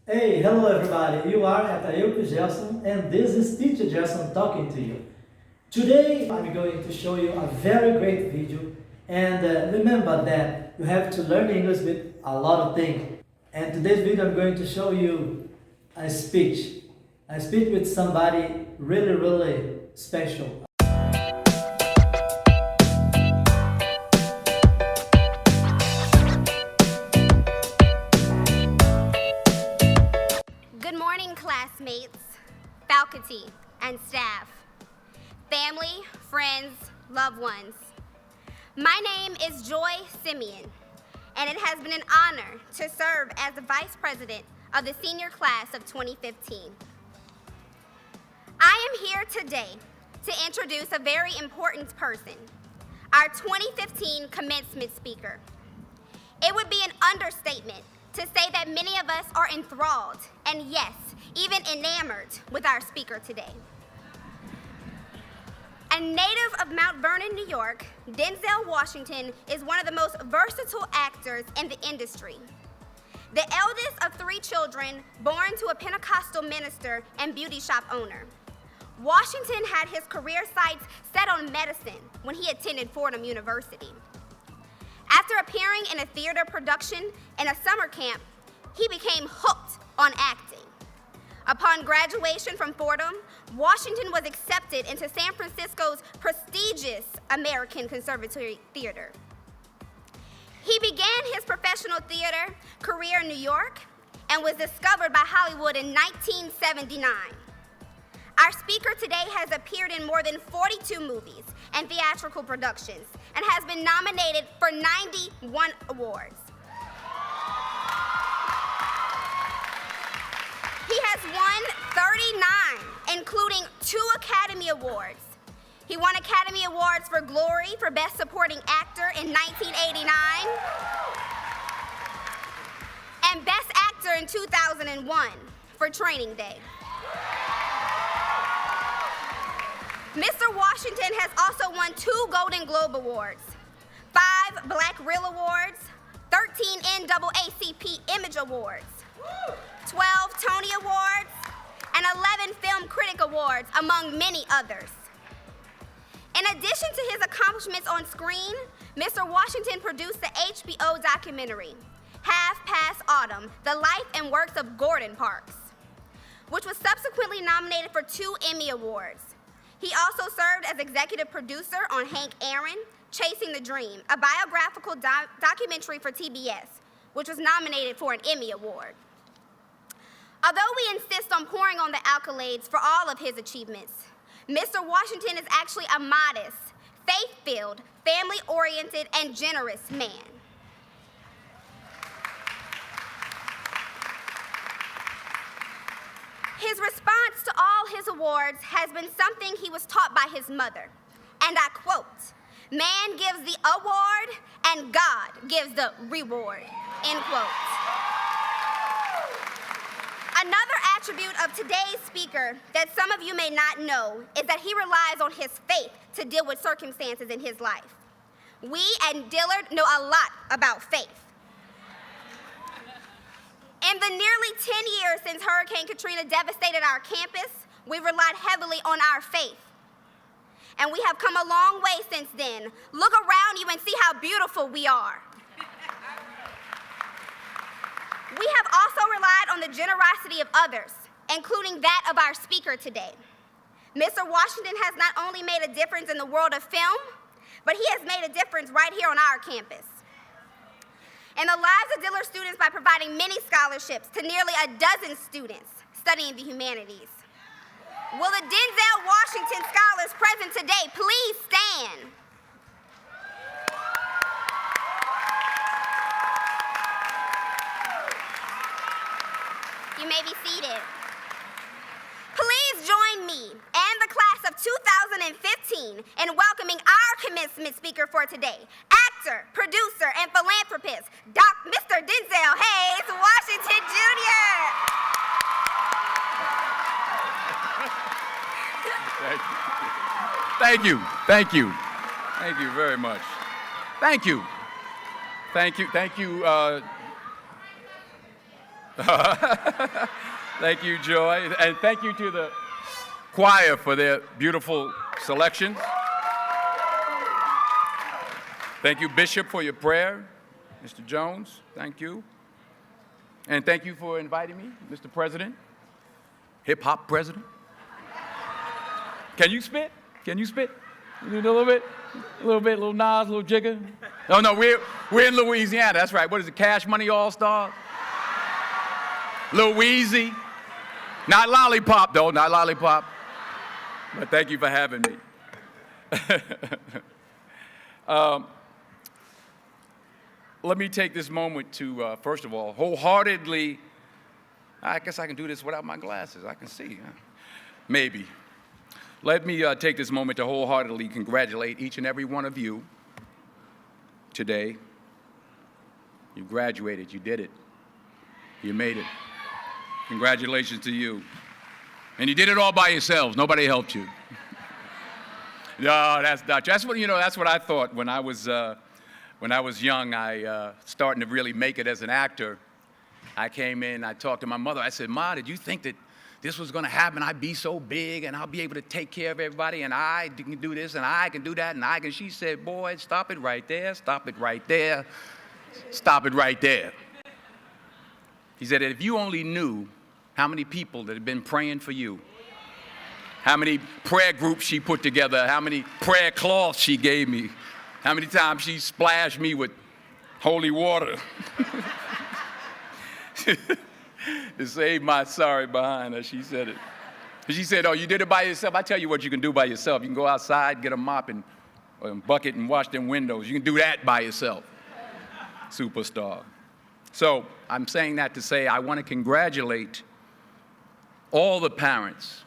Hey, hello everybody. You are at Ayuko Gerson and this is Teacher Gerson talking to you. Today I'm going to show you a very great video and remember that you have to learn English with a lot of things. And today's video I'm going to show you a speech. A speech with somebody really special. Good morning, classmates, faculty, and staff, family, friends, loved ones. My name is Joy Simeon, and it has been an honor to serve as the Vice President of the senior class of 2015. I am here today to introduce a very important person, our 2015 commencement speaker. It would be an understatement to say that many of us are enthralled, and yes, even enamored with our speaker today. A native of Mount Vernon, New York, Denzel Washington is one of the most versatile actors in the industry. The eldest of 3 children born to a Pentecostal minister and beauty shop owner. Washington had his career sights set on medicine when he attended Fordham University. After appearing in a theater production in a summer camp, he became hooked on acting. Upon graduation from Fordham, Washington was accepted into San Francisco's prestigious American Conservatory Theater. He began his professional theater career in New York and was discovered by Hollywood in 1979. Our speaker today has appeared in more than 42 movies and theatrical productions and has been nominated for 91 awards. He has won 39, including 2 Academy Awards. He won Academy Awards for Glory for Best Supporting Actor in 1989 and Best Actor in 2001 for Training Day. Mr. Washington has also won 2 Golden Globe Awards, 5 Black Reel Awards, 13 NAACP Image Awards, 12 Tony Awards, and 11 Film Critic Awards, among many others. In addition to his accomplishments on screen, Mr. Washington produced the HBO documentary, Half Past Autumn, The Life and Works of Gordon Parks, which was subsequently nominated for 2 Emmy Awards. He also served as executive producer on Hank Aaron, Chasing the Dream, a biographical documentary for TBS, which was nominated for an Emmy Award. Although we insist on pouring on the accolades for all of his achievements, Mr. Washington is actually a modest, faith-filled, family-oriented, and generous man. His response to all his awards has been something he was taught by his mother, and I quote, "Man gives the award and God gives the reward," end quote. Another attribute of today's speaker that some of you may not know is that he relies on his faith to deal with circumstances in his life. We at Dillard know a lot about faith. In the nearly 10 years since Hurricane Katrina devastated our campus, we relied heavily on our faith. And we have come a long way since then. Look around you and see how beautiful we are. We have also relied on the generosity of others, including that of our speaker today. Mr. Washington has not only made a difference in the world of film, but he has made a difference right here on our campus in the lives of Dillard students by providing many scholarships to nearly a dozen students studying the humanities. Will the Denzel Washington scholars present today please stand? You may be seated. Please join me and the class of 2015 in welcoming our commencement speaker for today, actor, producer, and philanthropist, Mr. Denzel Washington Jr. Thank you. Thank you. Thank you very much. Thank you. Thank you. Thank you. Thank you, Joy. And thank you to the choir for their beautiful selections. Thank you, Bishop, for your prayer. Mr. Jones, thank you. And thank you for inviting me, Mr. President, hip-hop president. Can you spit? Can you spit? You need a little bit? A little bit, little Nas, a little Jigga? No, we're in Louisiana. That's right. What is it, Cash Money All-Star? Lil Weezy. Not Lollipop, though, not Lollipop. But thank you for having me. Let me take this moment to, first of all, wholeheartedly, I guess I can do this without my glasses. I can see, huh? Maybe. Let me take this moment to wholeheartedly congratulate each and every one of you today. You graduated, you did it. You made it. Congratulations to you. And you did it all by yourselves. Nobody helped you. No, that's not true. That's what, that's what I thought when I was young. I starting to really make it as an actor. I came in, I talked to my mother. I said, Ma, did you think that this was going to happen? I'd be so big and I'll be able to take care of everybody and I can do this and I can do that and I can. She said, boy, stop it right there, stop it right there, stop it right there. He said, if you only knew how many people that have been praying for you, how many prayer groups she put together, how many prayer cloths she gave me, how many times she splashed me with holy water to save my sorry behind her. She said it. She said, oh, you did it by yourself? I tell you what you can do by yourself. You can go outside, get a mop and a bucket and wash them windows. You can do that by yourself. Superstar. So I'm saying that to say I want to congratulate all the parents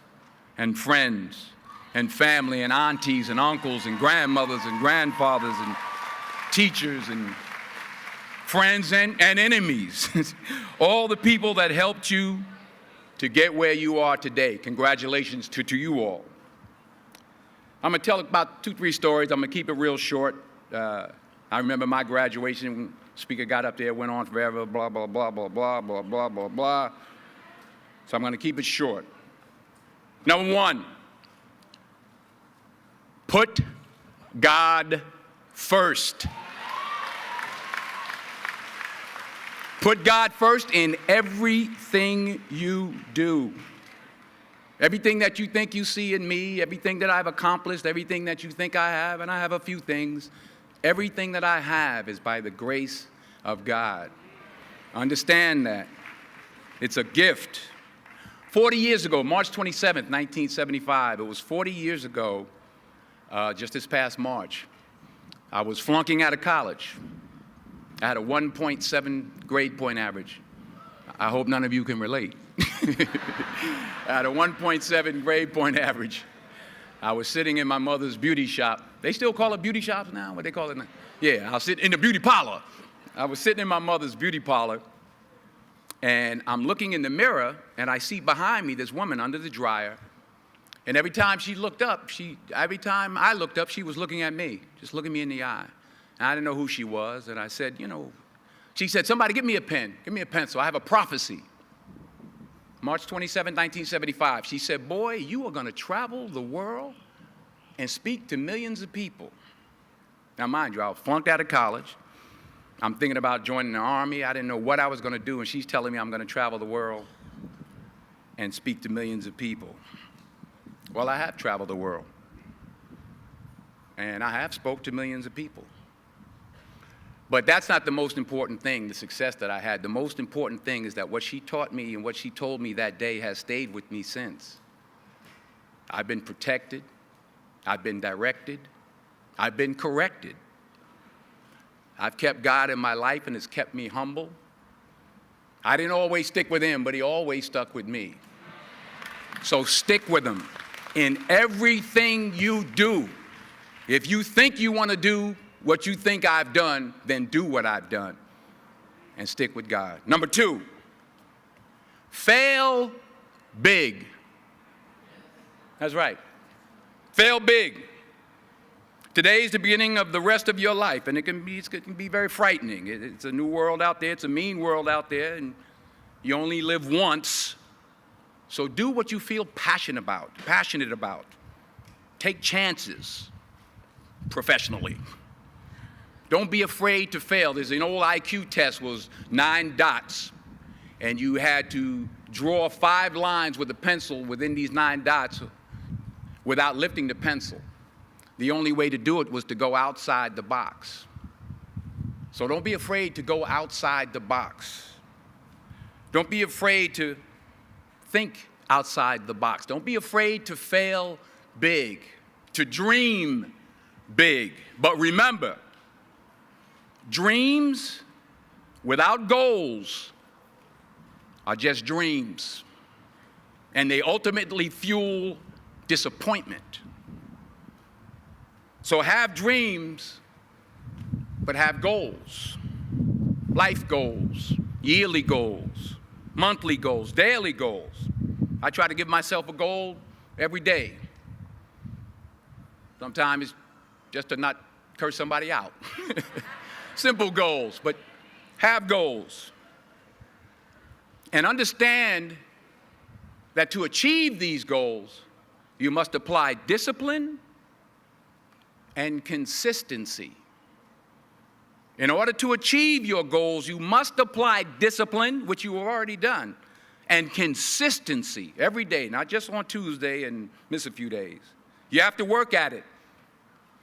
and friends and family and aunties and uncles and grandmothers and grandfathers and teachers and friends and enemies, all the people that helped you to get where you are today. Congratulations to you all. I'm going to tell about 2-3 stories. I'm going to keep it real short. I remember my graduation. Speaker got up there, went on forever, blah, blah, blah, blah, blah, blah, blah, blah, blah. So I'm going to keep it short. Number 1, put God first. Put God first in everything you do. Everything that you think you see in me, everything that I've accomplished, everything that you think I have, and I have a few things, everything that I have is by the grace of God. Understand that. It's a gift. 40 years ago, March 27th, 1975, it was 40 years ago, just this past March, I was flunking out of college. I had a 1.7 grade point average. I hope none of you can relate. I had a 1.7 grade point average. I was sitting in my mother's beauty shop. They still call it beauty shops now? What they call it now? Yeah, I was sitting in the beauty parlor. I was sitting in my mother's beauty parlor, and I'm looking in the mirror, and I see behind me this woman under the dryer. And every time she looked up, every time I looked up, she was looking at me, just looking me in the eye. And I didn't know who she was, and I said, she said, somebody give me a pen, give me a pencil, I have a prophecy. March 27, 1975, she said, boy, you are going to travel the world and speak to millions of people. Now, mind you, I was flunked out of college. I'm thinking about joining the Army. I didn't know what I was going to do, and she's telling me I'm going to travel the world and speak to millions of people. Well, I have traveled the world, and I have spoke to millions of people. But that's not the most important thing, the success that I had. The most important thing is that what she taught me and what she told me that day has stayed with me since. I've been protected. I've been directed. I've been corrected. I've kept God in my life, and it's kept me humble. I didn't always stick with him, but he always stuck with me. So stick with him in everything you do. If you think you want to do what you think I've done, then do what I've done and stick with God. Number 2, fail big. That's right. Fail big. Today is the beginning of the rest of your life, and it can be very frightening. It's a new world out there. It's a mean world out there, and You only live once, so do what you feel passionate about. Take chances professionally. Don't be afraid to fail. There's an old IQ test, was 9 dots, and you had to draw 5 lines with a pencil within these 9 dots without lifting the pencil. The only way to do it was to go outside the box. So don't be afraid to go outside the box. Don't be afraid to think outside the box. Don't be afraid to fail big, to dream big. But remember, dreams without goals are just dreams, and they ultimately fuel disappointment. So have dreams, but have goals. Life goals, yearly goals, monthly goals, daily goals. I try to give myself a goal every day. Sometimes it's just to not curse somebody out. Simple goals, but have goals. And understand that to achieve these goals, you must apply discipline and consistency. In order to achieve your goals, you must apply discipline, which you have already done, and consistency every day, not just on Tuesday and miss a few days. You have to work at it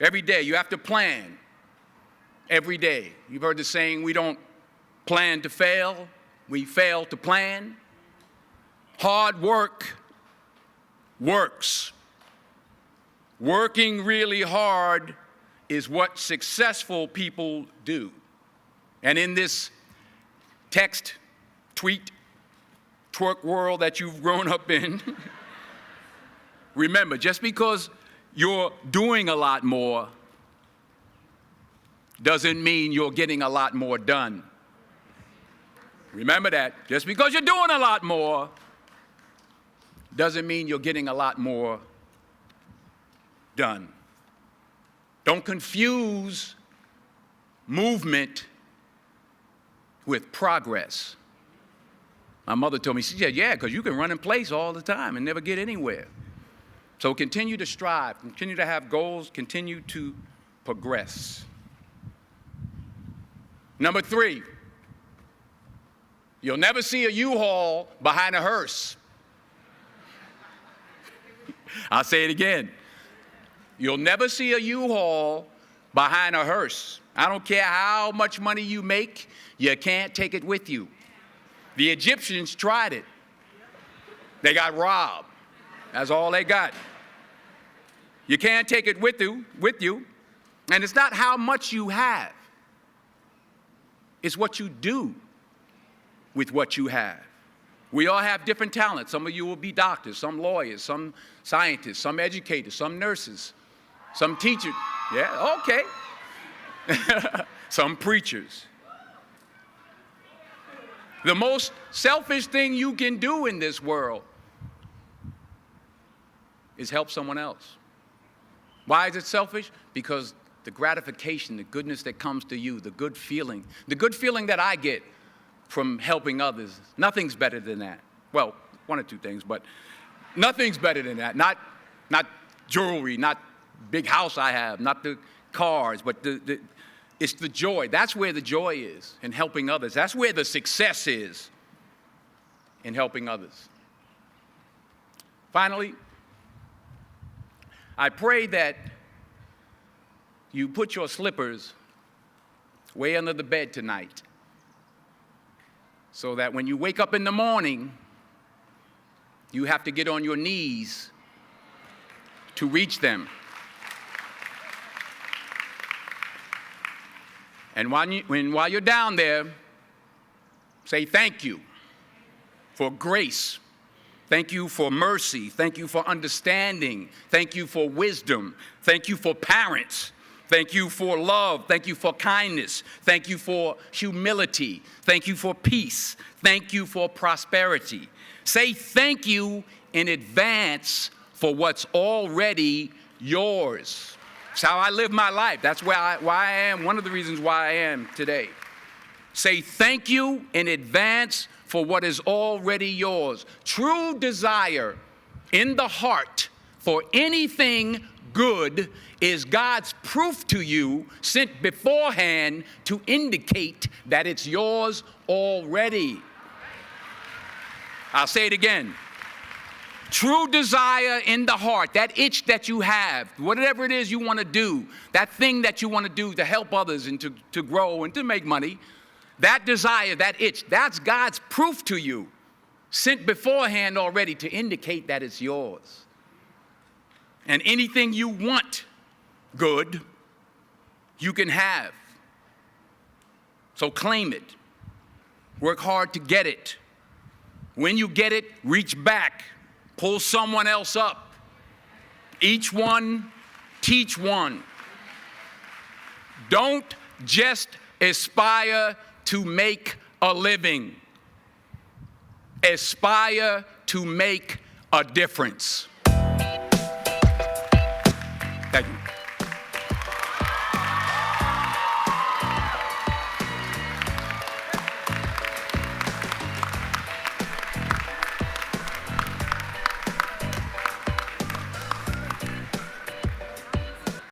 every day. You have to plan every day. You've heard the saying, we don't plan to fail, we fail to plan. Hard work works. Working really hard is what successful people do. And in this text, tweet, twerk world that you've grown up in, remember, just because you're doing a lot more doesn't mean you're getting a lot more done. Remember that. Just because you're doing a lot more doesn't mean you're getting a lot more done. Don't confuse movement with progress. My mother told me, she said, yeah, because you can run in place all the time and never get anywhere. So continue to strive, continue to have goals, continue to progress. Number 3, you'll never see a U-Haul behind a hearse. I'll say it again. You'll never see a U-Haul behind a hearse. I don't care how much money you make, you can't take it with you. The Egyptians tried it. They got robbed. That's all they got. You can't take it with you. And it's not how much you have. It's what you do with what you have. We all have different talents. Some of you will be doctors, some lawyers, some scientists, some educators, some nurses, some teachers. Yeah, okay. Some preachers. The most selfish thing you can do in this world is help someone else. Why is it selfish? Because the gratification, the goodness that comes to you, the good feeling that I get from helping others, nothing's better than that. Well, 1 or 2 things, but nothing's better than that. Not jewelry, not big house I have, not the cars, but it's the joy. That's where the joy is, in helping others. That's where the success is, in helping others. Finally, I pray that you put your slippers way under the bed tonight, so that when you wake up in the morning, you have to get on your knees to reach them. And while you're down there, say thank you for grace. Thank you for mercy. Thank you for understanding. Thank you for wisdom. Thank you for parents. Thank you for love. Thank you for kindness. Thank you for humility. Thank you for peace. Thank you for prosperity. Say thank you in advance for what's already yours. It's how I live my life. That's why I am, one of the reasons why I am today. Say thank you in advance for what is already yours. True desire in the heart for anything good is God's proof to you, sent beforehand to indicate that it's yours already. I'll say it again. True desire in the heart, that itch that you have, whatever it is you want to do, that thing that you want to do to help others and to grow and to make money, that desire, that itch, that's God's proof to you, sent beforehand already to indicate that it's yours. And anything you want good, you can have. So claim it. Work hard to get it. When you get it, reach back. Pull someone else up. Each one, teach one. Don't just aspire to make a living. Aspire to make a difference. Thank you.